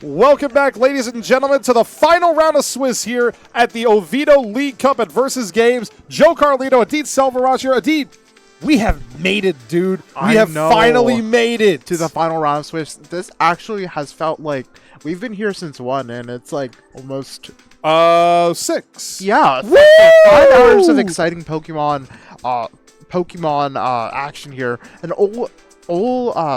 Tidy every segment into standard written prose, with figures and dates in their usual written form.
Welcome back, ladies and gentlemen, to the final round of Swiss here at the Oviedo League Cup at Versus Games. Joe Carlito, Adit Selvaraj here. Adit, we have made it, dude. We have finally made it to the final round of Swiss. This actually has felt like we've been here since 1, and it's like almost 6. Yeah, Woo! 5 hours of exciting Pokemon action here, and all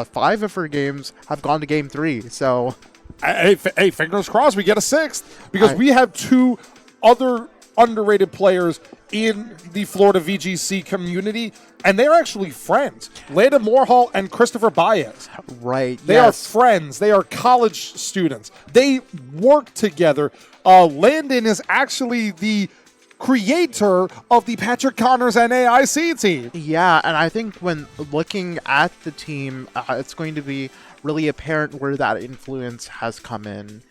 5 of her games have gone to game 3. So. Hey, fingers crossed we get a 6th, because we have 2 other underrated players in the Florida VGC community, and they're actually friends. Landon Moorhall and Christopher Baez. Right. They are friends. They are college students. They work together. Landon is actually the creator of the Patrick Connors NAIC team. Yeah, and I think when looking at the team, it's going to be really apparent where that influence has come in.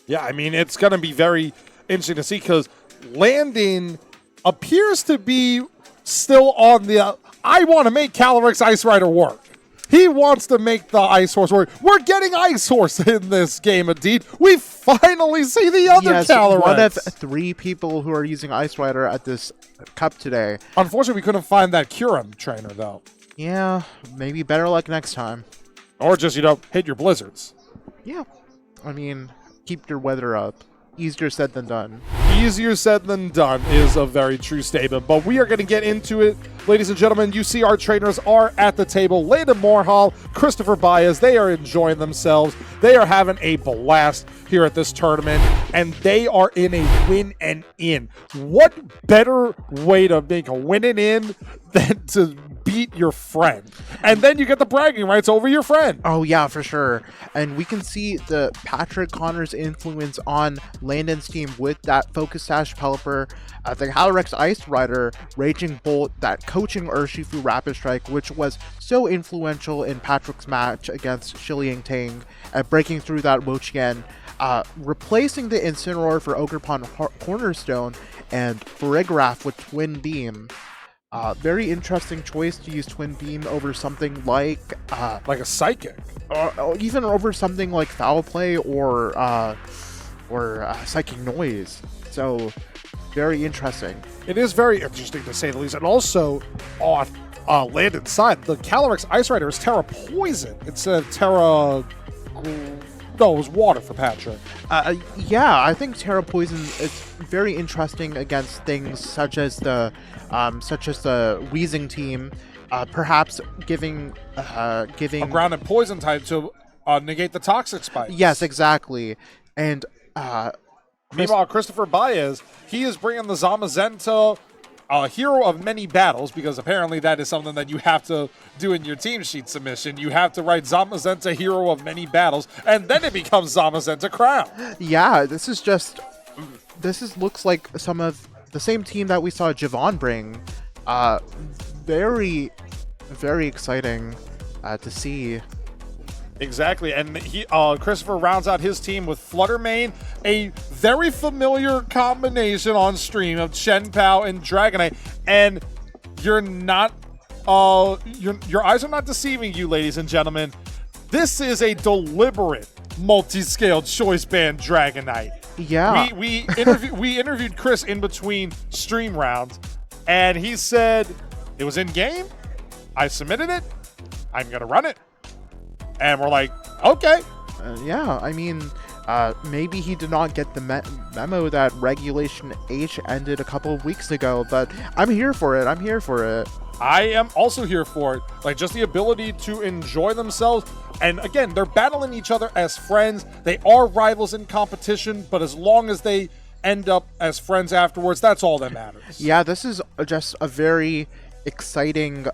Yeah, I mean, it's going to be very interesting to see, because Landon appears to be still on the I want to make Calyrex Ice Rider work. He wants to make the Ice Horse work. We're getting Ice Horse in this game, indeed. We finally see the other Calyrex. One of 3 people who are using Ice Rider at this cup today. Unfortunately, we couldn't find that Kyurem trainer, though. Yeah, maybe better luck next time. Or just, hit your blizzards. Yeah. I mean, keep your weather up. Easier said than done. Easier said than done is a very true statement, but we are going to get into it. Ladies and gentlemen, you see our trainers are at the table. Landon Moorhall, Christopher Baez, they are enjoying themselves. They are having a blast here at this tournament, and they are in a win and in. What better way to make a win and in than to beat your friend? And then you get the bragging rights over your friend. Oh, yeah, for sure. And we can see the Patrick Connors influence on Landon's team with that Focus Sash Pelipper, the Calyrex Ice Rider, Raging Bolt, that coaching Urshifu Rapid Strike, which was so influential in Patrick's match against Shiliang Tang, breaking through that Wo-Chien, replacing the Incineroar for Ogerpon Cornerstone, and Farigiraf with Twin Beam. Very interesting choice to use Twin Beam over something like a Psychic, or even over something like Foul Play or Psychic Noise. So very interesting. It is very interesting, to say the least. And also on Landon's side, the Calyrex Ice Rider is Terra Poison instead of Terra. No, it was water for Patrick. Yeah, I think Terra Poison is very interesting against things such as the Weezing team, perhaps giving a grounded poison type to negate the toxic spike. Yes, exactly. And meanwhile, Christopher Baez, he is bringing the Zamazenta, hero of many battles, because apparently that is something that you have to do in your team sheet submission. You have to write Zamazenta, hero of many battles, and then it becomes Zamazenta Crown. Yeah, looks like some of the same team that we saw Javon bring. Very, very exciting to see. Exactly, and Christopher rounds out his team with Fluttermane, a very familiar combination on stream of Chien-Pao and Dragonite, and you're not, your eyes are not deceiving you, ladies and gentlemen. This is a deliberate multi-scale choice band Dragonite. Yeah, we interviewed Chris in between stream rounds, and he said it was in game. I submitted it. I'm gonna run it. And we're like, okay. Yeah, I mean, maybe he did not get the memo that Regulation H ended a couple of weeks ago, but I'm here for it. I am also here for it. Like, just the ability to enjoy themselves. And again, they're battling each other as friends. They are rivals in competition, but as long as they end up as friends afterwards, that's all that matters. Yeah, this is just a very exciting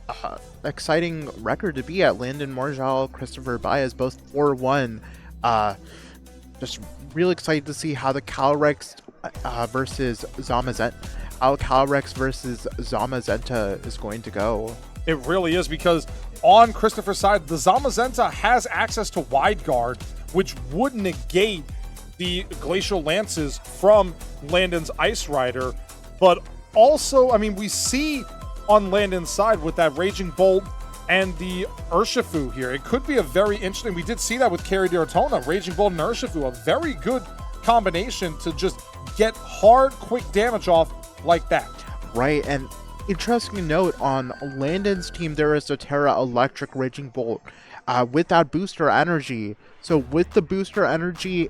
record to be at. Landon Moorhall, Christopher Baez, both 4-1. Just really excited to see how the Calyrex versus Zamazenta is going to go. It really is, because on Christopher's side, the Zamazenta has access to Wide Guard, which would negate the Glacial Lances from Landon's Ice Rider. But also, I mean, we see on Landon's side with that Raging Bolt and the Urshifu here. It could be a very interesting, we did see that with Carry Diratona, Raging Bolt and Urshifu, a very good combination to just get hard, quick damage off like that. Right, and interesting note, on Landon's team, there is a Terra Electric Raging Bolt with that booster energy. So with the booster energy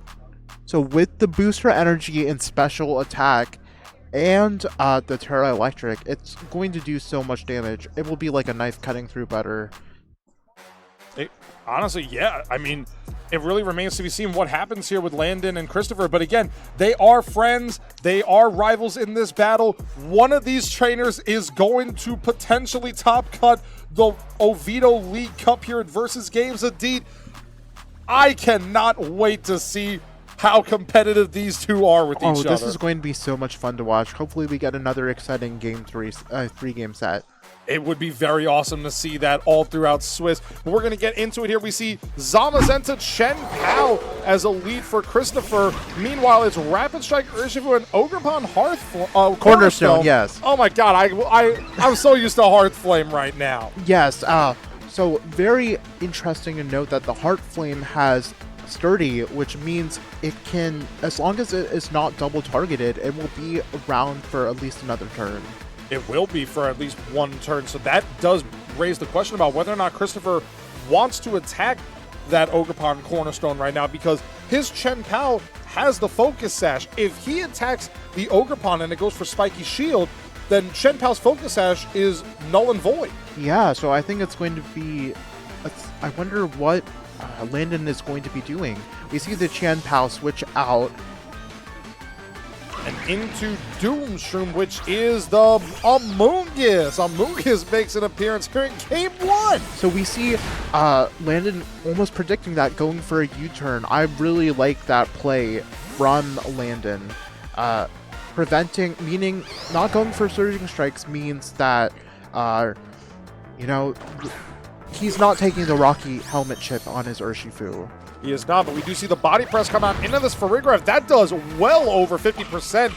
in special attack and the Terra Electric, it's going to do so much damage. It will be like a knife cutting through butter. Honestly, yeah. I mean, it really remains to be seen what happens here with Landon and Christopher. But again, they are friends. They are rivals in this battle. One of these trainers is going to potentially top cut the Oviedo League Cup here at Versus Games Indeed. I cannot wait to see how competitive these two are with each other. Oh, this is going to be so much fun to watch. Hopefully we get another exciting three-game set. It would be very awesome to see that all throughout Swiss. But we're going to get into it here. We see Zamazenta Chen Pao as a lead for Christopher. Meanwhile, it's Rapid Strike Urshifu and Ogerpon Cornerstone, yes. Oh my god, I'm so used to Hearth Flame right now. Yes, so very interesting to note that the Heart Flame has Sturdy, which means it can, as long as it is not double targeted, it will be around for at least another turn. It will be for at least one turn, so that does raise the question about whether or not Christopher wants to attack that Ogerpon Cornerstone right now, because his Chen Pao has the Focus Sash. If he attacks the Ogerpon and it goes for Spiky Shield, then Chen Pao's Focus Sash is null and void. Yeah, so I think it's going to be... I wonder what Landon is going to be doing. We see the Chen Pao switch out. And into Doomshroom, which is the Amoonguss. Amoonguss makes an appearance here in Game 1. So we see Landon almost predicting that, going for a U-turn. I really like that play from Landon. Meaning not going for Surging Strikes means that, he's not taking the Rocky Helmet chip on his Urshifu. He is not, but we do see the body press come out into this Farigiraf. That does well over 50%,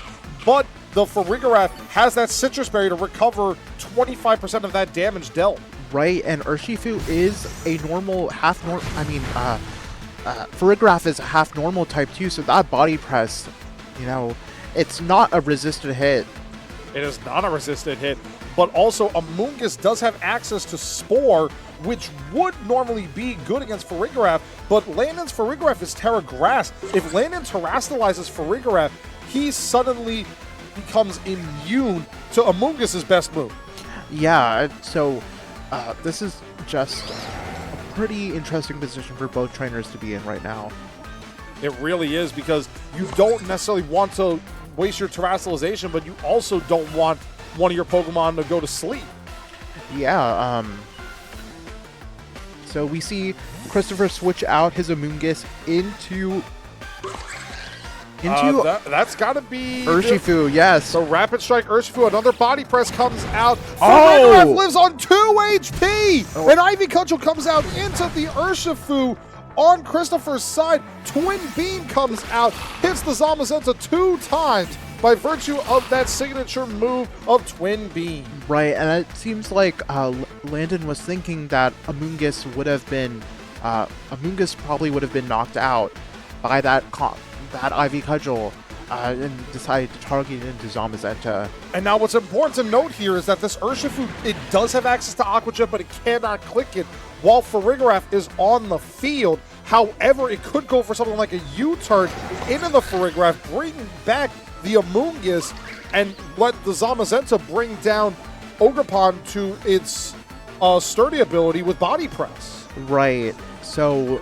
but the Farigiraf has that Citrus Berry to recover 25% of that damage dealt. Right, and Urshifu is a normal, Farigiraf is a half normal type too, so that body press, it's not a resisted hit. It is not a resisted hit, but also Amoonguss does have access to Spore, which would normally be good against Farigiraf, but Landon's Farigiraf is Terra Grass. If Landon terastallizes Farigiraf, he suddenly becomes immune to Amoonguss's best move. Yeah, so this is just a pretty interesting position for both trainers to be in right now. It really is, because you don't necessarily want to waste your terastallization, but you also don't want one of your Pokemon to go to sleep. Yeah, so we see Christopher switch out his Amoonguss into that's got to be Urshifu, yes. So Rapid Strike Urshifu, another body press comes out. Oh! Farigiraf lives on 2 HP! Oh. And Ivy Cudgel comes out into the Urshifu on Christopher's side. Twin Beam comes out, hits the Zamazenta 2 times by virtue of that signature move of Twin Beam. Right, and it seems like Landon was thinking that Amoonguss probably would have been knocked out by that Ivy Cudgel, and decided to target it into Zamazenta. And now what's important to note here is that this Urshifu, it does have access to Aqua Jet, but it cannot click it while Farigiraf is on the field. However, it could go for something like a U-turn into the Farigiraf, bringing back the Amoonguss, and let the Zamazenta bring down Ogerpon to its sturdy ability with body press. Right, so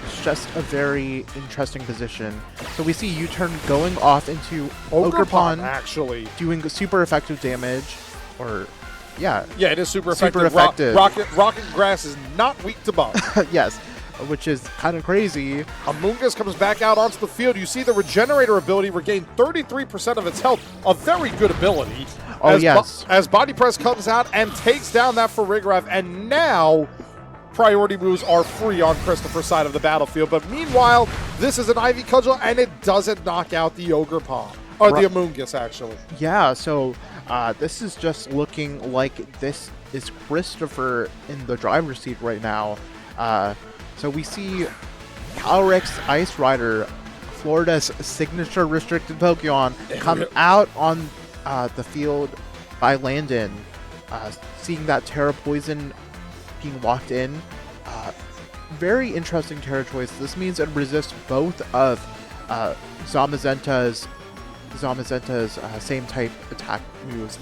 it's just a very interesting position. So we see U-turn going off into Ogerpon, actually doing super effective damage, yeah, it is super effective. Super effective. Rocket Grass is not weak to buff. Yes, which is kind of crazy. Amoonguss comes back out onto the field. You see the Regenerator ability regain 33% of its health. A very good ability. Oh, yes. As Body Press comes out and takes down that Farigiraf, and now priority moves are free on Christopher's side of the battlefield. But meanwhile, this is an Ivy Cudgel, and it doesn't knock out the Ogerpon. Or the Amoonguss, actually. Yeah, so This is just looking like this is Christopher in the driver's seat right now. So we see Calyrex Ice Rider, Florida's signature restricted Pokemon, come out on the field by Landon. Seeing that Terra Poison being locked in. Very interesting Terra choice. This means it resists both of Zamazenta's same type attack moves.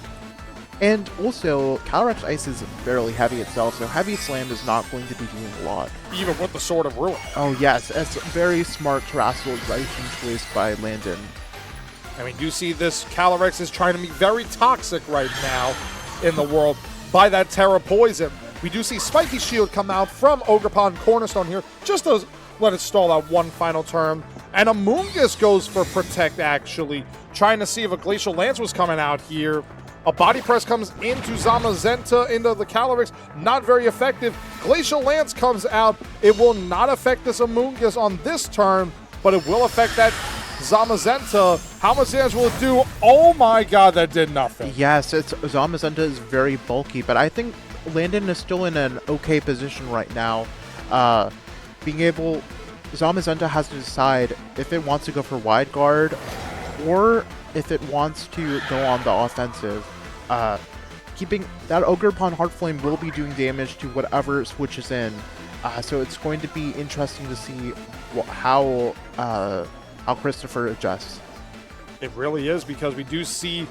And also, Calyrex Ice is fairly heavy itself, so Heavy Slam is not going to be doing a lot. Even with the Sword of Ruin. Oh yes, it's a very smart Terrestrialization choice by Landon. And we do see this Calyrex is trying to be very toxic right now in the world by that Terra Poison. We do see Spiky Shield come out from Ogerpon Cornerstone here, just to let it stall out one final turn. And Amoonguss goes for Protect, actually, trying to see if a Glacial Lance was coming out here. A Body Press comes into Zamazenta, into the Calyrex, not very effective. Glacial Lance comes out. It will not affect this Amoonguss on this turn, but it will affect that Zamazenta. How much damage will it do? Oh my god, that did nothing. Yes, Zamazenta is very bulky, but I think Landon is still in an okay position right now. Zamazenta has to decide if it wants to go for Wide Guard or if it wants to go on the offensive. Keeping that Ogerpon Heartflame will be doing damage to whatever switches in. So it's going to be interesting to see how Christopher adjusts. It really is, because we do see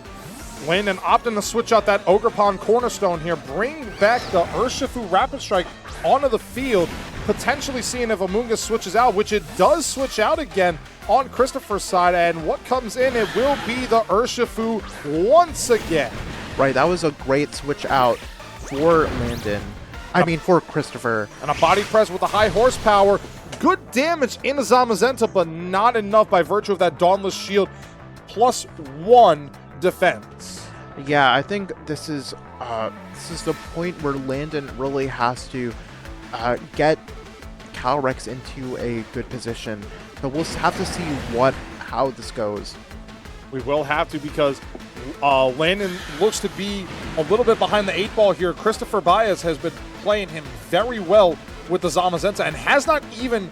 Landon opting to switch out that Ogerpon Cornerstone here, bring back the Urshifu Rapid Strike onto the field, potentially seeing if Amoonguss switches out, which it does switch out again on Christopher's side, and what comes in, it will be the Urshifu once again. Right, that was a great switch out for Landon. For Christopher. And a Body Press with a high horsepower. Good damage into Zamazenta, but not enough by virtue of that Dauntless Shield. +1 defense. Yeah, I think this is the point where Landon really has to get Calyrex into a good position. But we'll have to see how this goes. We will have to, because Landon looks to be a little bit behind the 8 ball here. Christopher Baez has been playing him very well with the Zamazenta and has not even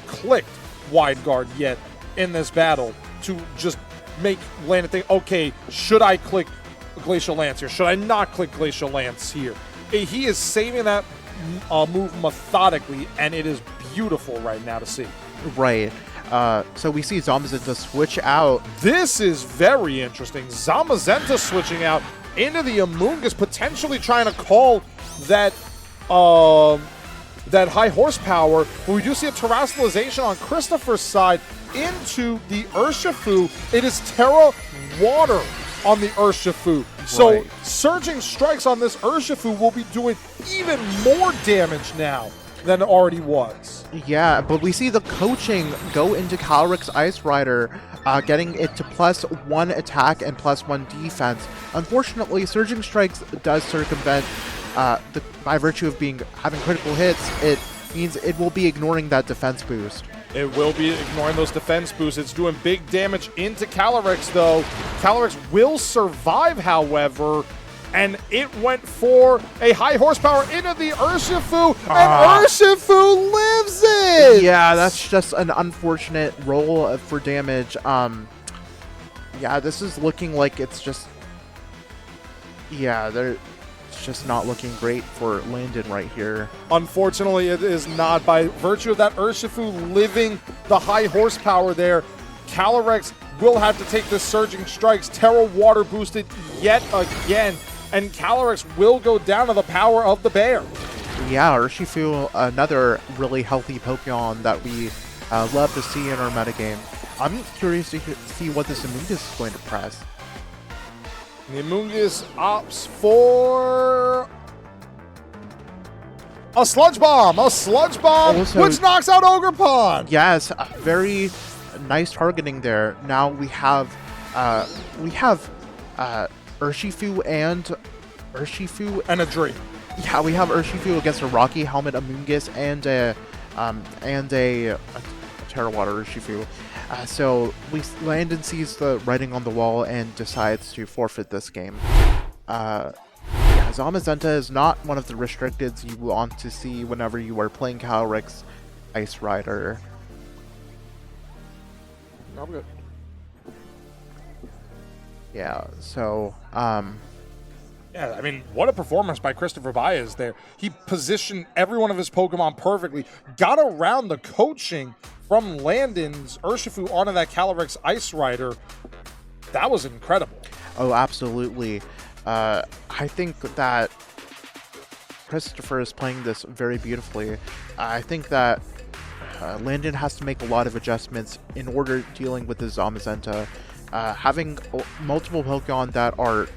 clicked Wide Guard yet in this battle to just make Landon think, okay, should I click Glacial Lance here? Should I not click Glacial Lance here? He is saving that move methodically, and it is beautiful right now to see. Right. So we see Zamazenta switch out. This is very interesting. Zamazenta switching out into the Amoonguss, potentially trying to call that that high horsepower. But we do see a Terrestrialization on Christopher's side into the Urshifu. It is Terra Water on the Urshifu. So Right. Surging Strikes on this Urshifu will be doing even more damage now than it already was. Yeah, but we see the coaching go into Calyrex Ice Rider, getting it to +1 attack and +1 defense. Unfortunately, Surging Strikes does circumvent, by virtue of having critical hits, it means it will be ignoring that defense boost. It will be ignoring those defense boosts. It's doing big damage into Calyrex, though. Calyrex will survive, however, and it went for a high horsepower into the Urshifu, and Urshifu lives it! Yeah, that's just an unfortunate roll for damage. Yeah, this is looking like it's just... Yeah, it's just not looking great for Landon right here. Unfortunately, it is not. By virtue of that Urshifu living the high horsepower there, Calyrex will have to take the Surging Strikes. Terra Water boosted yet again, and Calyrex will go down to the power of the bear. Yeah, Urshifu, another really healthy Pokemon that we love to see in our metagame. I'm curious to see what this Amoonguss is going to press. The Amoonguss opts for a Sludge Bomb! A Sludge Bomb, Also, which knocks out Ogerpon! Yes, very nice targeting there. Now we have Urshifu And a Dream. Yeah, we have Urshifu against a Rocky Helmet Amoonguss and a Terawater Urshifu. So Landon sees the writing on the wall and decides to forfeit this game. Yeah, Zamazenta is not one of the restricteds you want to see whenever you are playing Calyrex Ice Rider. I'm good. Yeah, so, Yeah, I mean, what a performance by Christopher Baez there. He positioned every one of his Pokemon perfectly, got around the coaching from Landon's Urshifu onto that Calyrex Ice Rider. That was incredible. oh, absolutely. I think that Christopher is playing this very beautifully. I think that Landon has to make a lot of adjustments in order dealing with the Zamazenta. Having multiple Pokemon that are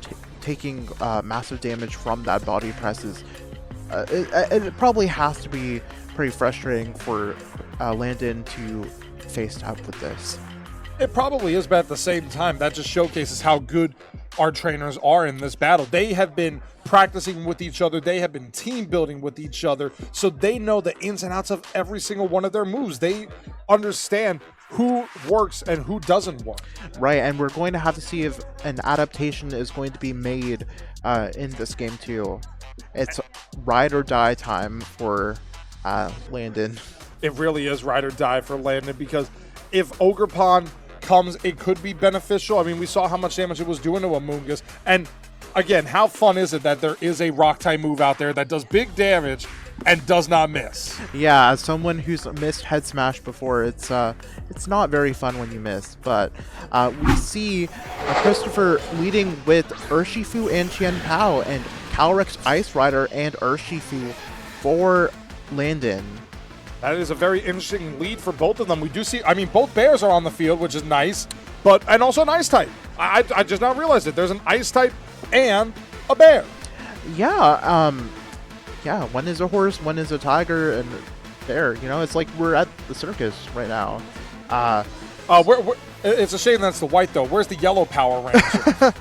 taking massive damage from that body press is it probably has to be pretty frustrating for Landon to face up with this. It probably is, but at the same time, that just showcases how good our trainers are in this battle. They have been practicing with each other. They have been team building with each other. So they know the ins and outs of every single one of their moves. They understand who works and who doesn't work. Right, and we're going to have to see if an adaptation is going to be made in this game too. It's ride or die time for Landon. It really is ride or die for Landon, because if Ogerpon comes, it could be beneficial. I mean, we saw how much damage it was doing to Amoonguss. And again, how fun is it that there is a rock type move out there that does big damage and does not miss? Yeah, as someone who's missed Head Smash before, it's not very fun when you miss. But we see Christopher leading with Urshifu and Qian Pao, and Calyrex Ice Rider and Urshifu for Landon. That is a very interesting lead for both of them. We do see, I mean, both bears are on the field, which is nice, and also an ice type. I just now realized it. There's an ice type and a bear. Yeah, yeah, one is a horse, one is a tiger, and bear. You know, it's like we're at the circus right now. It's a shame that's the white, though. Where's the yellow Power Ranger?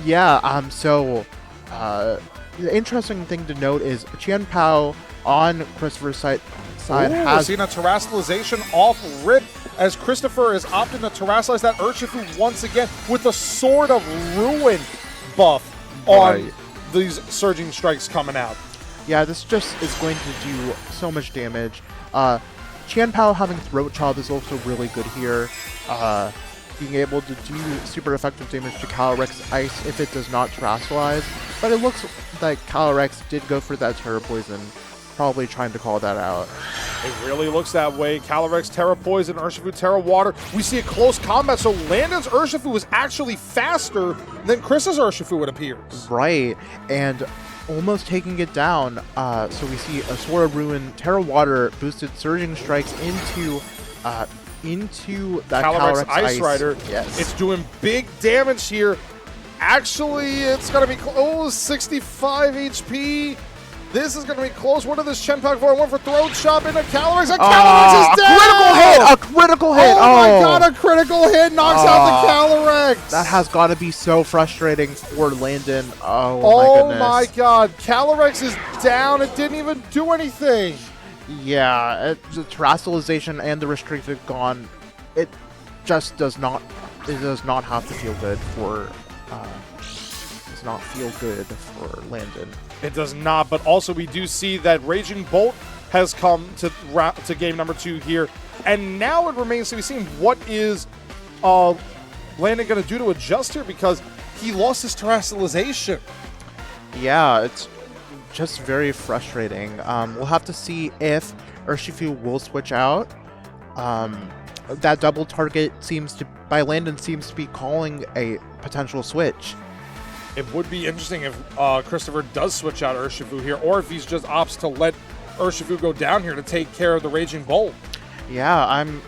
Yeah, so the interesting thing to note is Qian Pao on Christopher's side has seen a terrestrialization off rip as Christopher is opting to terrestrialize that Urshifu once again with a Sword of Ruin buff on these Surging Strikes coming out. Yeah, this just is going to do so much damage. Qian Pao having Throat Chop is also really good here. Being able to do super effective damage to Calyrex Ice if it does not terrestrialize. But it looks like Calyrex did go for that Terra Poison, probably trying to call that out. It really looks that way. Calyrex, Terra Poison, Urshifu, Terra Water. We see a close combat, so Landon's Urshifu is actually faster than Chris's Urshifu, it appears. Right, and almost taking it down. So we see a Sword of Ruin, Terra Water, boosted Surging Strikes into that Calyrex Ice Rider. Yes. It's doing big damage here. Actually, it's going to be close, 65 HP. This is going to be close. What did this Qian Pao for? One for Throat Chop into Calyrex, and Calyrex is dead! A critical hit! Oh my god, a critical hit knocks out the Calyrex! That has got to be so frustrating for Landon. Oh my goodness. My god, Calyrex is down. It didn't even do anything. Yeah, the terrestrialization and the restricted gone. It just does not. It does not have to feel good for. Does not feel good for Landon. It does not, but also we do see that Raging Bolt has come to game number 2 here, and now it remains to be seen what is Landon going to do to adjust here, because he lost his terrestrialization. Yeah, it's just very frustrating. We'll have to see if Urshifu will switch out. That double target by Landon seems to be calling a potential switch. It would be interesting if Christopher does switch out Urshifu here, or if he's just opts to let Urshifu go down here to take care of the Raging Bolt. Yeah, I'm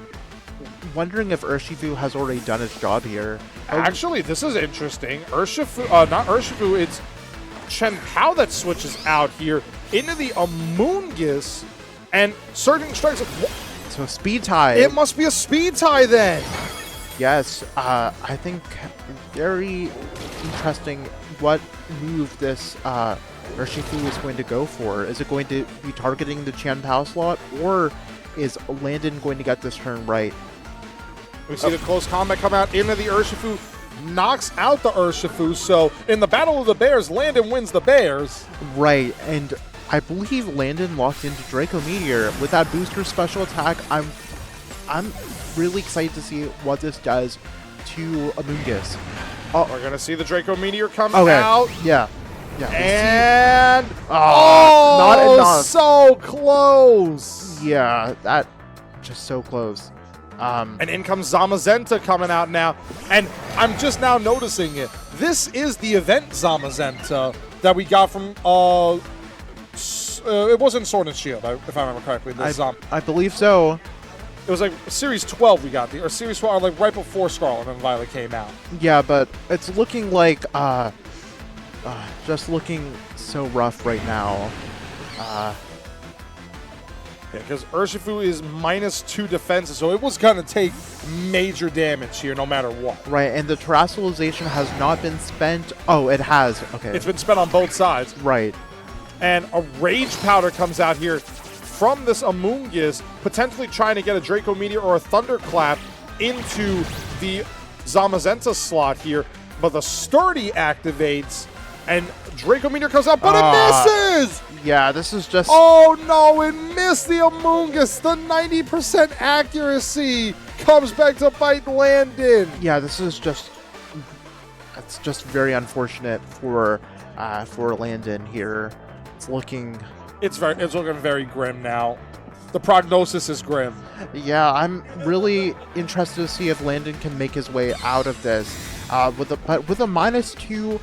wondering if Urshifu has already done its job here. Actually, this is interesting. Urshifu, not Urshifu, it's Qian Pao that switches out here into the Amoonguss, and Surging Strikes. So speed tie. It must be a speed tie then. Yes, I think very interesting what move this Urshifu is going to go for. Is it going to be targeting the Qian Pao slot, or is Landon going to get this turn right? We see the close combat come out into the Urshifu, knocks out the Urshifu. So in the Battle of the Bears, Landon wins the Bears. Right, and I believe Landon locked into Draco Meteor with that booster special attack. I'm really excited to see what this does to Amoonguss. We're going to see the Draco Meteor come Okay. out. Yeah. And not enough. So close. Yeah, that just so close. And in comes Zamazenta coming out now. And I'm just now noticing it. This is the event Zamazenta that we got from it wasn't Sword and Shield, if I remember correctly. I believe so. It was like Series 12 we got, or Series 12, like right before Scarlet and Violet came out. Yeah, but it's looking like just looking so rough right now. Yeah, because Urshifu is -2 defenses, so it was going to take major damage here no matter what. Right, and the terrestrialization has not been spent. Oh, it has. Okay. It's been spent on both sides. Right. And a Rage Powder comes out here from this Amoonguss, potentially trying to get a Draco Meteor or a Thunderclap into the Zamazenta slot here. But the Sturdy activates, and Draco Meteor comes out, but it misses! Yeah, this is just... Oh no, it missed the Amoonguss. The 90% accuracy comes back to bite Landon. Yeah, this is just... It's just very unfortunate for Landon here. It's looking... It's looking very grim now. The prognosis is grim. Yeah, I'm really interested to see if Landon can make his way out of this. With a -2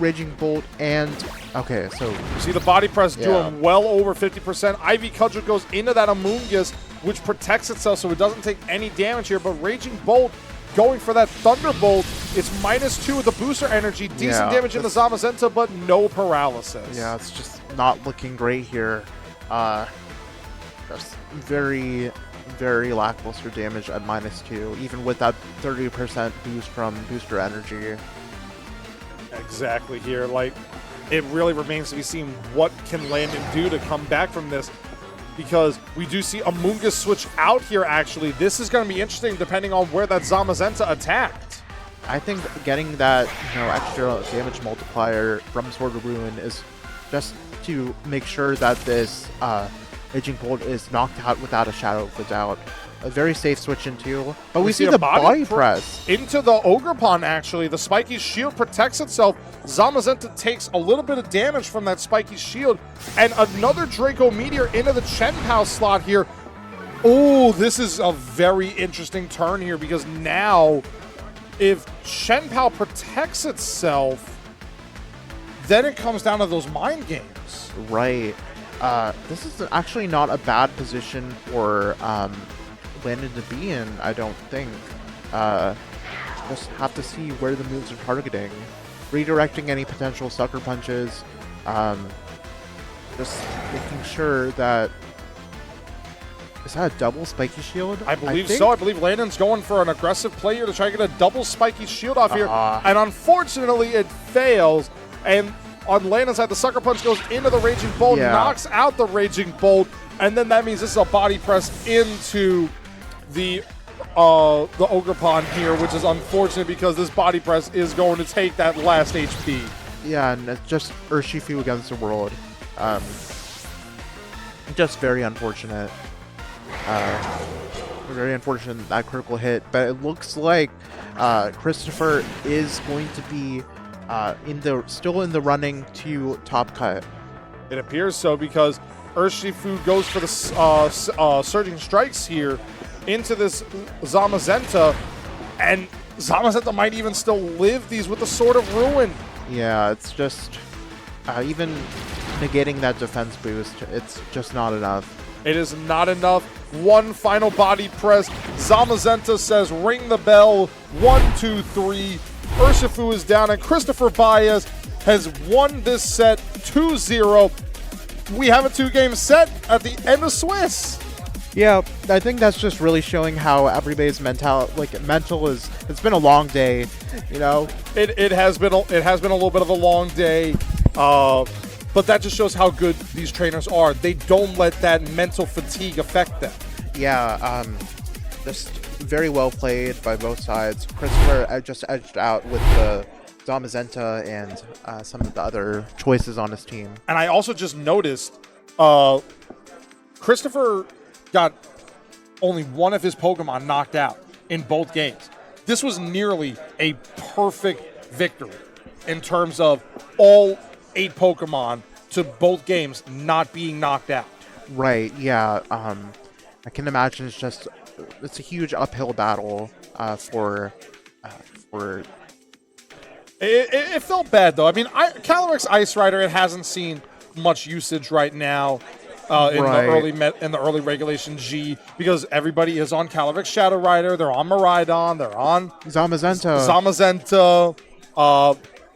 Raging Bolt, and okay, so you see the body press doing well over 50%. Ivy Cudgel goes into that Amoonguss, which protects itself so it doesn't take any damage here. But Raging Bolt going for that Thunderbolt. It's -2 with the booster energy. Decent damage in the Zamazenta, but no paralysis. Yeah, it's just not looking great here. Just very, very lackluster damage at -2, even with that 30% boost from booster energy. Exactly here. Like, it really remains to be seen what can Landon do to come back from this, because we do see Amoonguss switch out here, actually. This is going to be interesting depending on where that Zamazenta attacked. I think getting that extra damage multiplier from Sword of Ruin is just to make sure that this Raging Bolt is knocked out without a shadow of a doubt. A very safe switch into, but we see the body press into the Ogerpon. Actually, the Spiky Shield protects itself. Zamazenta takes a little bit of damage from that Spiky Shield, and another Draco Meteor into the Chen-Pao slot here. Oh, this is a very interesting turn here, because now if Chen-Pao protects itself, then it comes down to those mind games. Right. This is actually not a bad position for Landon to be in, I don't think. Just have to see where the moves are targeting. Redirecting any potential sucker punches. Just making sure that... Is that a double Spiky Shield? I believe so. I believe Landon's going for an aggressive play here to try to get a double Spiky Shield off here. And unfortunately, it fails. And on Landon's side, the Sucker Punch goes into the Raging Bolt, knocks out the Raging Bolt, and then that means this is a body press into the Ogerpon here, which is unfortunate because this body press is going to take that last HP. Yeah, and it's just Urshifu against the world. Just very unfortunate. Very unfortunate that critical hit, but it looks like Christopher is going to be still in the running to top cut. It appears so, because Urshifu goes for the Surging Strikes here into this Zamazenta, and Zamazenta might even still live these with the Sword of Ruin. Yeah, it's just even negating that defense boost, it's just not enough. It is not enough. One final body press. Zamazenta says, ring the bell. 1, 2, 3. Urshifu is down, and Christopher Baez has won this set 2-0. We have a 2-game set at the end of Swiss. Yeah, I think that's just really showing how everybody's mental is. It's been a long day, you know. It has been a little bit of a long day. But that just shows how good these trainers are. They don't let that mental fatigue affect them. Yeah, just very well played by both sides. Christopher just edged out with the Zamazenta and some of the other choices on his team. And I also just noticed Christopher got only one of his Pokemon knocked out in both games. This was nearly a perfect victory in terms of all 8 Pokemon to both games not being knocked out. Right, yeah. I can imagine it's a huge uphill battle for It felt bad, though. I mean, Calyrex Ice Rider, it hasn't seen much usage right now in the early regulation G, because everybody is on Calyrex Shadow Rider. They're on Miraidon. They're on Zamazenta.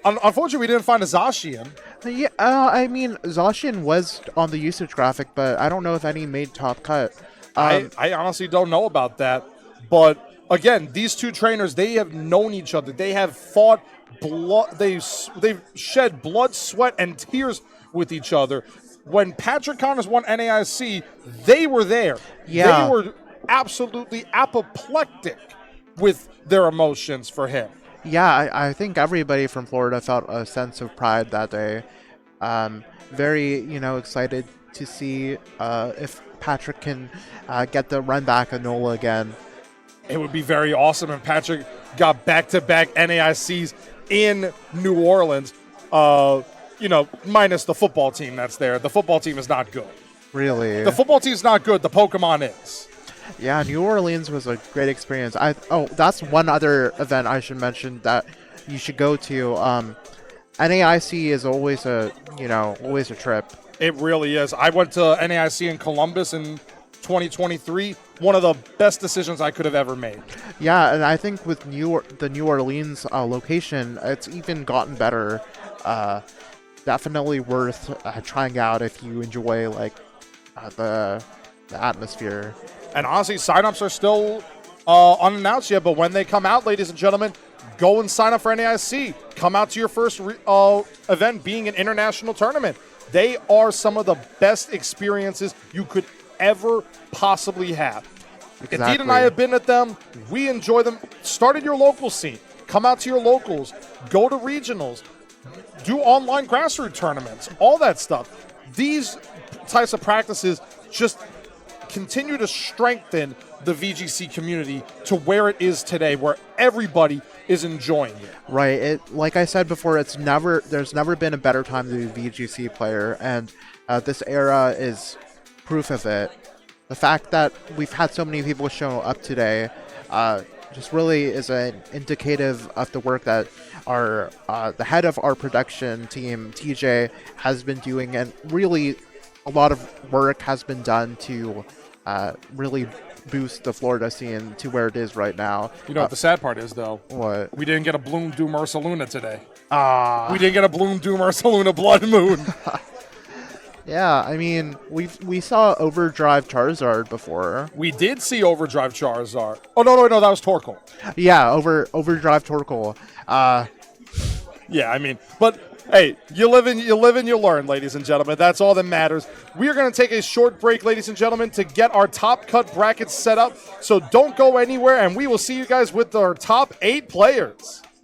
Unfortunately, we didn't find a Zacian. Yeah, I mean, Zacian was on the usage graphic, but I don't know if any made top cut. I honestly don't know about that. But again, these two trainers, they have known each other. They have fought blood. They've shed blood, sweat, and tears with each other. When Patrick Connors won NAIC, they were there. Yeah. They were absolutely apoplectic with their emotions for him. Yeah, I think everybody from Florida felt a sense of pride that day. Very, excited to see if Patrick can get the run back of NOLA again. It would be very awesome if Patrick got back-to-back NAICs in New Orleans, minus the football team that's there. The football team is not good. Really? The football team is not good. The Pokemon is. Yeah, New Orleans was a great experience. That's one other event I should mention that you should go to. NAIC is always a trip. It really is. I went to NAIC in Columbus in 2023. One of the best decisions I could have ever made. Yeah, and I think with the New Orleans location, it's even gotten better. Definitely worth trying out if you enjoy the atmosphere. And honestly, signups are still unannounced yet, but when they come out, ladies and gentlemen, go and sign up for NAIC. Come out to your first event being an international tournament. They are some of the best experiences you could ever possibly have. Exactly. Indeed and I have been at them. We enjoy them. Start at your local scene. Come out to your locals. Go to regionals. Do online grassroots tournaments. All that stuff. These types of practices just continue to strengthen the VGC community to where it is today, where everybody is enjoying it. Right. Like I said before, there's never been a better time to be a VGC player, and this era is proof of it. The fact that we've had so many people show up today just really is an indicative of the work that the head of our production team, TJ, has been doing, and really a lot of work has been done to really boost the Florida scene to where it is right now. You know what the sad part is, though? What? We didn't get a Bloom Doom Ursaluna today. We didn't get a Bloom Doom Ursaluna Blood Moon. Yeah, I mean, we saw Overdrive Charizard before. We did see Overdrive Charizard. Oh, no, that was Torkoal. Yeah, Overdrive Torkoal. Yeah, I mean, but hey, you live and you learn, ladies and gentlemen. That's all that matters. We are going to take a short break, ladies and gentlemen, to get our top cut brackets set up. So don't go anywhere, and we will see you guys with our top 8 players.